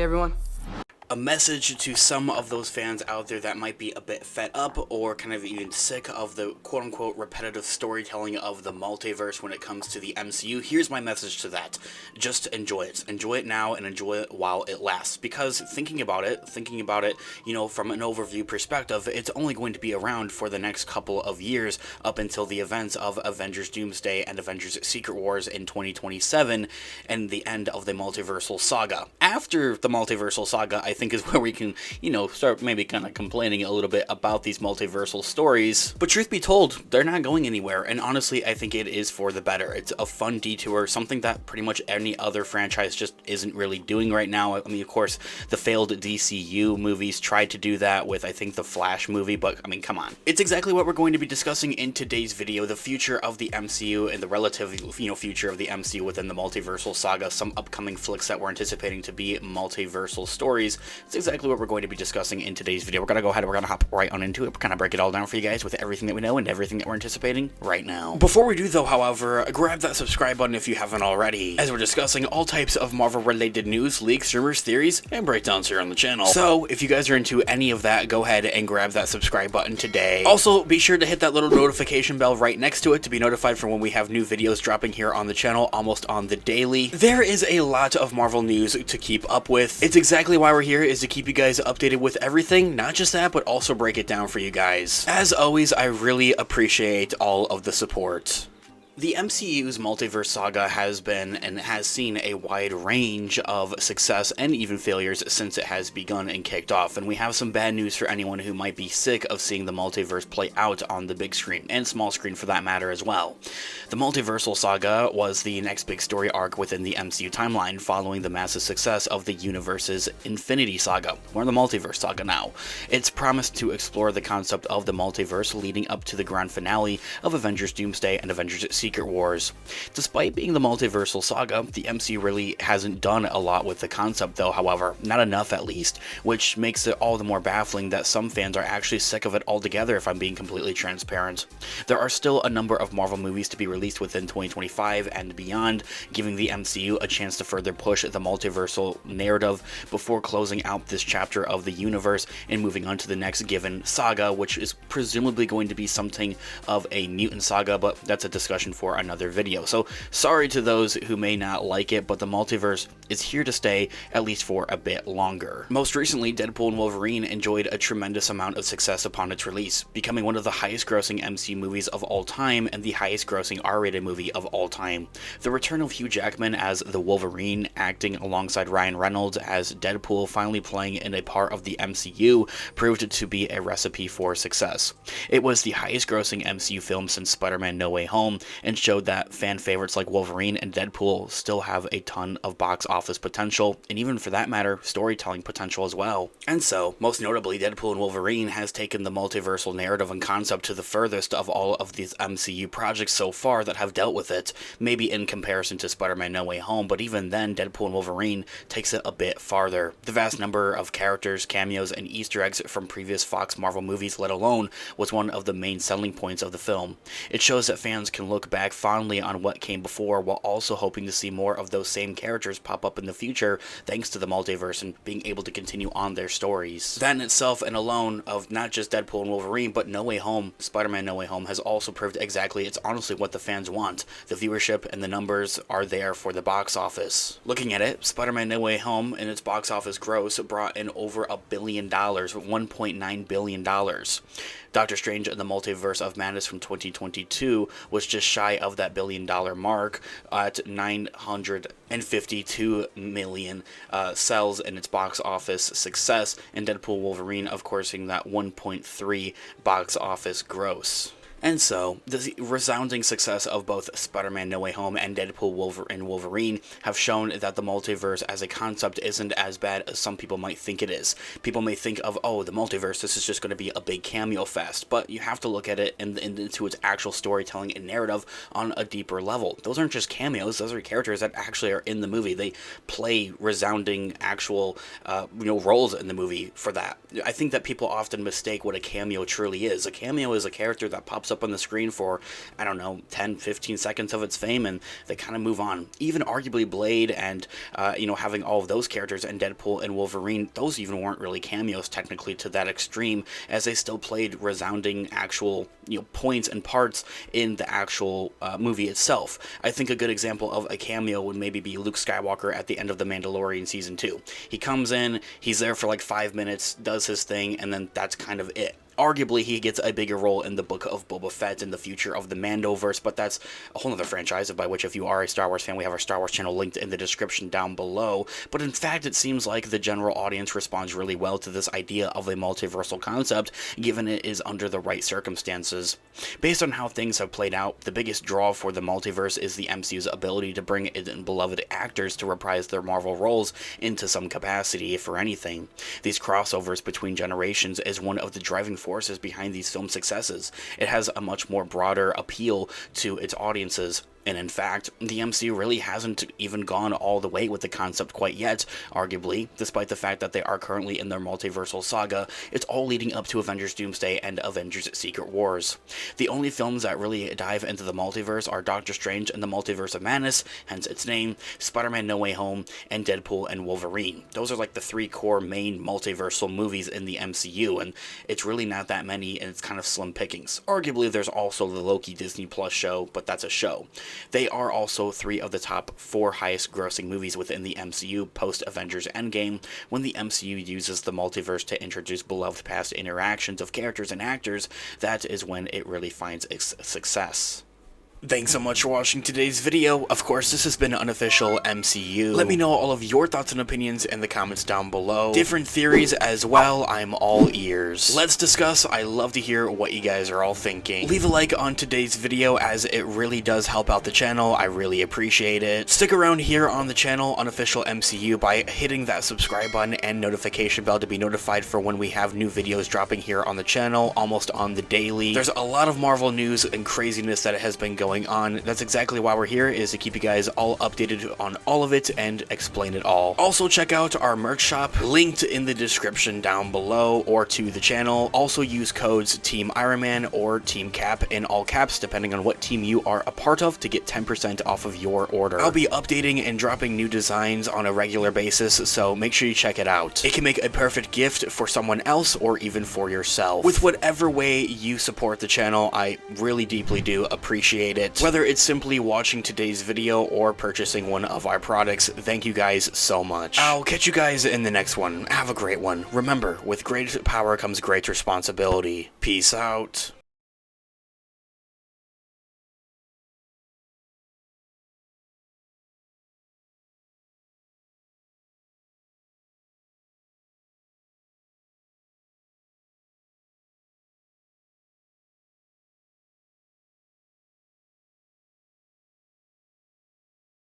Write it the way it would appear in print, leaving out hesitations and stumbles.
everyone. A message to some of those fans out there that might be a bit fed up or kind of even sick of the quote-unquote repetitive storytelling of the multiverse when it comes to the MCU. Here's my message to that. Just enjoy it. Enjoy it now and enjoy it while it lasts. Because thinking about it, from an overview perspective, it's only going to be around for the next couple of years up until the events of Avengers Doomsday and Avengers Secret Wars in 2027 and the end of the multiversal saga. After the multiversal saga, I think is where we can, start maybe kind of complaining a little bit about these multiversal stories. But truth be told, they're not going anywhere, and honestly, I think it is for the better. It's a fun detour, something that pretty much any other franchise just isn't really doing right now. I mean, of course, the failed DCU movies tried to do that with, I think, the Flash movie, but, I mean, come on. It's exactly what we're going to be discussing in today's video, the future of the MCU and the relative, future of the MCU within the multiversal saga, some upcoming flicks that we're anticipating to be multiversal stories. It's exactly what we're going to be discussing in today's video. We're going to go ahead and we're going to hop right on into it. We're going to break it all down for you guys with everything that we know and everything that we're anticipating right now. Before we do though, however, grab that subscribe button if you haven't already, as we're discussing all types of Marvel related news, leaks, rumors, theories, and breakdowns here on the channel. So if you guys are into any of that, go ahead and grab that subscribe button today. Also, be sure to hit that little notification bell right next to it to be notified for when we have new videos dropping here on the channel almost on the daily. There is a lot of Marvel news to keep up with. It's exactly why we're here, is to keep you guys updated with everything, not just that, but also break it down for you guys. As always, I really appreciate all of the support. The MCU's multiverse saga has been and has seen a wide range of success and even failures since it has begun and kicked off, and we have some bad news for anyone who might be sick of seeing the multiverse play out on the big screen, and small screen for that matter as well. The multiversal saga was the next big story arc within the MCU timeline, following the massive success of the universe's Infinity Saga. We're in the multiverse saga now. It's promised to explore the concept of the multiverse leading up to the grand finale of Avengers Doomsday and Avengers Secret Wars. Despite being the multiversal saga, the MCU really hasn't done a lot with the concept though, however, not enough at least, which makes it all the more baffling that some fans are actually sick of it altogether if I'm being completely transparent. There are still a number of Marvel movies to be released within 2025 and beyond, giving the MCU a chance to further push the multiversal narrative before closing out this chapter of the universe and moving on to the next given saga, which is presumably going to be something of a mutant saga, but that's a discussion for another video. So sorry to those who may not like it, but the multiverse is here to stay, at least for a bit longer. Most recently, Deadpool and Wolverine enjoyed a tremendous amount of success upon its release, becoming one of the highest grossing MCU movies of all time and the highest grossing R-rated movie of all time. The return of Hugh Jackman as the Wolverine, acting alongside Ryan Reynolds as Deadpool, finally playing in a part of the MCU, proved to be a recipe for success. It was the highest grossing MCU film since Spider-Man No Way Home, and showed that fan favorites like Wolverine and Deadpool still have a ton of box office potential, and even for that matter, storytelling potential as well. And so, most notably, Deadpool and Wolverine has taken the multiversal narrative and concept to the furthest of all of these MCU projects so far that have dealt with it, maybe in comparison to Spider-Man No Way Home, but even then, Deadpool and Wolverine takes it a bit farther. The vast number of characters, cameos, and Easter eggs from previous Fox Marvel movies, let alone, was one of the main selling points of the film. It shows that fans can look back fondly on what came before, while also hoping to see more of those same characters pop up in the future thanks to the multiverse and being able to continue on their stories. That in itself and alone of not just Deadpool and Wolverine, but No Way Home, Spider-Man No Way Home, has also proved exactly it's honestly what the fans want. The viewership and the numbers are there for the box office. Looking at it, Spider-Man No Way Home and its box office gross brought in over $1 billion, $1.9 billion. Doctor Strange and the Multiverse of Madness from 2022 was just shy of that $1 billion mark at 952 million sells in its box office success, and Deadpool Wolverine, of course, seeing that 1.3 box office gross. And so, the resounding success of both Spider-Man No Way Home and Deadpool and Wolverine have shown that the multiverse as a concept isn't as bad as some people might think it is. People may think of, oh, the multiverse, this is just going to be a big cameo fest, but you have to look at it into its actual storytelling and narrative on a deeper level. Those aren't just cameos, those are characters that actually are in the movie. They play resounding actual roles in the movie for that. I think that people often mistake what a cameo truly is. A cameo is a character that pops pops up on the screen for, I don't know, 10, 15 seconds of its fame, and they kind of move on. Even arguably Blade and, having all of those characters and Deadpool and Wolverine, those even weren't really cameos technically to that extreme, as they still played resounding actual, points and parts in the actual movie itself. I think a good example of a cameo would maybe be Luke Skywalker at the end of The Mandalorian Season 2. He comes in, he's there for like 5 minutes, does his thing, and then that's kind of it. Arguably, he gets a bigger role in the Book of Boba Fett in the future of the Mandoverse, but that's a whole other franchise, by which if you are a Star Wars fan, we have our Star Wars channel linked in the description down below. But in fact, it seems like the general audience responds really well to this idea of a multiversal concept, given it is under the right circumstances. Based on how things have played out, the biggest draw for the multiverse is the MCU's ability to bring in beloved actors to reprise their Marvel roles into some capacity, if for anything. These crossovers between generations is one of the driving forces behind these film successes. It has a much more broader appeal to its audiences. And in fact, the MCU really hasn't even gone all the way with the concept quite yet, arguably, despite the fact that they are currently in their multiversal saga. It's all leading up to Avengers Doomsday and Avengers Secret Wars. The only films that really dive into the multiverse are Doctor Strange and the Multiverse of Madness, hence its name, Spider-Man No Way Home, and Deadpool and Wolverine. Those are like the three core main multiversal movies in the MCU, and it's really not that many, and it's kind of slim pickings. Arguably, there's also the Loki Disney Plus show, but that's a show. They are also 3 of the top 4 highest grossing movies within the MCU post-Avengers Endgame. When the MCU uses the multiverse to introduce beloved past interactions of characters and actors, that is when it really finds its success. Thanks so much for watching today's video. Of course, this has been Unofficial MCU. Let me know all of your thoughts and opinions in the comments down below. Different theories as well, I'm all ears. Let's discuss. I love to hear what you guys are all thinking. Leave a like on today's video, as it really does help out the channel. I really appreciate it. Stick around here on the channel, Unofficial MCU, by hitting that subscribe button and notification bell to be notified for when we have new videos dropping here on the channel, almost on the daily. There's a lot of Marvel news and craziness that has been going on. That's exactly why we're here, is to keep you guys all updated on all of it and explain it all. Also, check out our merch shop, linked in the description down below or to the channel. Also use codes Team Iron Man or Team Cap in all caps, depending on what team you are a part of, to get 10% off of your order. I'll be updating and dropping new designs on a regular basis, so make sure you check it out. It can make a perfect gift for someone else or even for yourself. With whatever way you support the channel, I really deeply do appreciate it. Whether it's simply watching today's video or purchasing one of our products, thank you guys so much. I'll catch you guys in the next one. Have a great one. Remember, with great power comes great responsibility. Peace out.